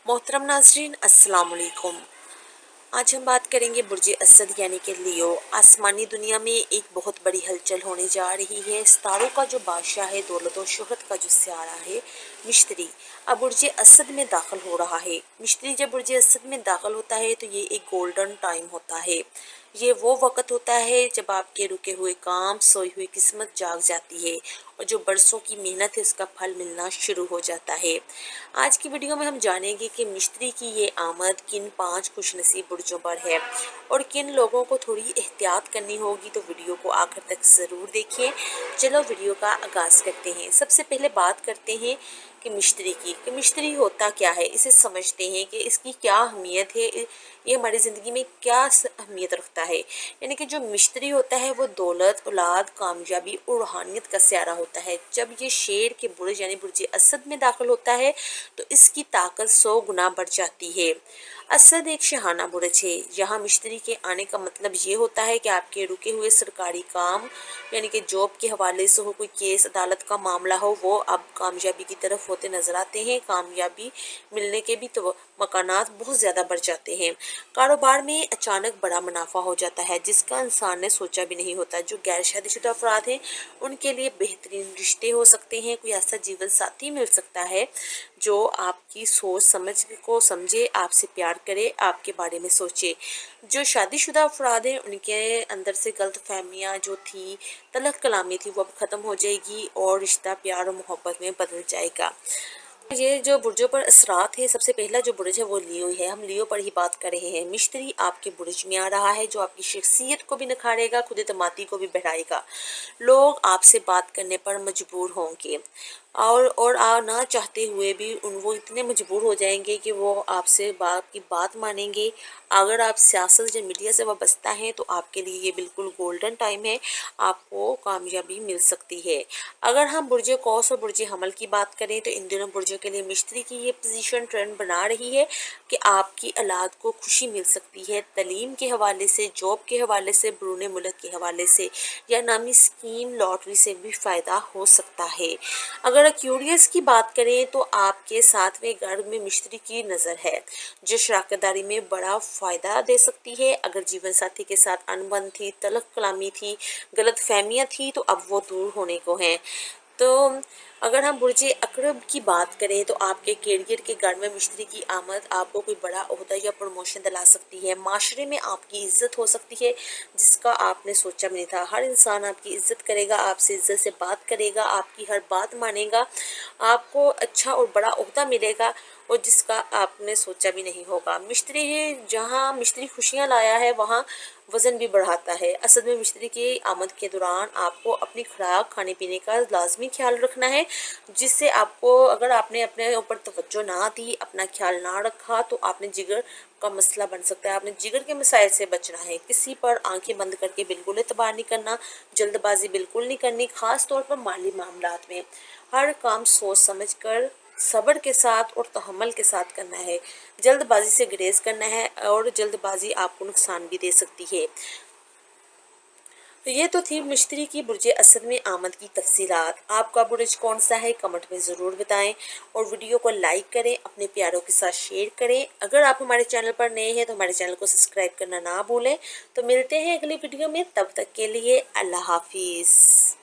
मोहतरम नाजरीन अस्सलाम वालेकुम। आज हम बात करेंगे बुर्ज असद यानी कि लियो। आसमानी दुनिया में एक बहुत बड़ी हलचल होने जा रही है। सितारों का जो बादशाह है, दौलत और शोहरत का जो सियारा है, मिश्तरी अब बुर्ज असद में दाखिल हो रहा है। मिश्तरी जब बुर्ज असद में दाखिल होता है तो ये एक गोल्डन टाइम होता है। ये वो वक़्त होता है जब आपके रुके हुए काम, सोई हुई किस्मत जाग जाती है और जो बरसों की मेहनत है उसका फल मिलना शुरू हो जाता है। आज की वीडियो में हम जानेंगे कि मिस्त्री की ये आमद किन 5 खुशनसीब बुर्जों पर है और किन लोगों को थोड़ी एहतियात करनी होगी, तो वीडियो को आखिर तक ज़रूर देखिए। चलो वीडियो का आगाज़ करते हैं। सबसे पहले बात करते हैं कि मिस्त्री की, कि मिस्त्री होता क्या है, इसे समझते हैं कि इसकी क्या अहमियत है, ये हमारी ज़िंदगी में क्या अहमियत रखता है। यानी कि जो मिस्त्री होता है वो दौलत, औलाद, कामयाबी और रूहानियत का सियारा होता है। जब ये शेर के बुर्ज यानी बुर्ज असद में दाखिल होता है तो इसकी ताकत 100 गुना बढ़ जाती है। असद एक शहाना बुर्ज है। यहाँ मिस्त्री के आने का मतलब ये होता है कि आपके रुके हुए सरकारी काम यानी कि जॉब के हवाले से हो, कोई केस अदालत का मामला हो, वो अब कामयाबी की तरफ होते नजर आते हैं। कामयाबी मिलने के भी तो मकानात बहुत ज़्यादा बढ़ जाते हैं। कारोबार में अचानक बड़ा मुनाफा हो जाता है जिसका इंसान ने सोचा भी नहीं होता। जो गैर शादीशुदा अफराद हैं उनके लिए बेहतरीन रिश्ते हो सकते हैं। कोई ऐसा जीवन साथी मिल सकता है जो आपकी सोच समझ को समझे, आपसे प्यार करे, आपके बारे में सोचे। जो शादीशुदा अफराद हैं उनके अंदर से गलत फहमियाँ जो थी, तलख कलामी थी, वो अब ख़त्म हो जाएगी और रिश्ता प्यार और मोहब्बत में बदल जाएगा। ये जो बुर्जों पर असरात है, सबसे पहला जो बुर्ज है वो लियो है। हम लियो पर ही बात कर रहे हैं। मिस्त्री आपके बुर्ज में आ रहा है जो आपकी शख्सियत को भी निखारेगा, खुद एतमादी को भी बढ़ाएगा। लोग आपसे बात करने पर मजबूर होंगे और ना चाहते हुए भी वो इतने मजबूर हो जाएंगे कि वो आपसे बात मानेंगे। अगर आप सियासत या मीडिया से वाबस्ता हैं तो आपके लिए ये बिल्कुल गोल्डन टाइम है, आपको कामयाबी मिल सकती है। अगर हम बुर्ज कौस और बुर्ज हमल की बात करें तो इन दोनों बुर्जों के लिए मिस्त्री की ये पोजीशन ट्रेंड बना रही है कि आपकी औलाद को खुशी मिल सकती है। तालीम के हवाले से, जॉब के हवाले से, बैरून मुल्क के हवाले से या नामी स्कीम, लॉटरी से भी फ़ायदा हो सकता है। अगर क्यूरियस की बात करें तो आपके 7वें घर में मिस्त्री की नज़र है जो शराकतदारी में बड़ा फ़ायदा दे सकती है। अगर जीवन साथी के साथ अनबन थी, तलख कलामी थी, गलत फहमियाँ थी तो अब वो दूर होने को हैं। तो अगर हम बुर्ज अकरब की बात करें तो आपके कैरियर के घर में मिस्त्री की आमद आपको कोई बड़ा ओहदा या प्रमोशन दिला सकती है। माशरे में आपकी इज्जत हो सकती है जिसका आपने सोचा भी नहीं था। हर इंसान आपकी इज्जत करेगा, आपसे इज्जत से बात करेगा, आपकी हर बात मानेगा, आपको अच्छा और बड़ा ओहदा मिलेगा और जिसका आपने सोचा भी नहीं होगा। मिस्त्री जहाँ मिस्त्री खुशियाँ लाया है वहाँ वज़न भी बढ़ाता है। असल में मिस्त्री की आमद के दौरान आपको अपनी खुराक, खाने पीने का लाजमी ख्याल रखना है, जिससे आपको, अगर आपने अपने ऊपर तवज्जो ना दी, अपना ख्याल ना रखा तो आपने जिगर का मसला बन सकता है। आपने जिगर के मसाइल से बचना है। किसी पर आंखें बंद करके बिल्कुल एतबार नहीं करना, जल्दबाजी बिल्कुल नहीं करनी, ख़ास तौर पर माली मामलात में। हर काम सोच समझ कर, सब्र के साथ और तहम्मुल के साथ करना है। जल्दबाजी से गुरेज करना है और जल्दबाजी आपको नुकसान भी दे सकती है। तो ये तो थी मिस्त्री की बुर्ज असद में आमद की तफसीलात। आपका बुर्ज कौन सा है कमेंट में ज़रूर बताएं और वीडियो को लाइक करें, अपने प्यारों के साथ शेयर करें। अगर आप हमारे चैनल पर नए हैं तो हमारे चैनल को सब्सक्राइब करना ना भूलें। तो मिलते हैं अगली वीडियो में, तब तक के लिए अल्लाह हाफिज़।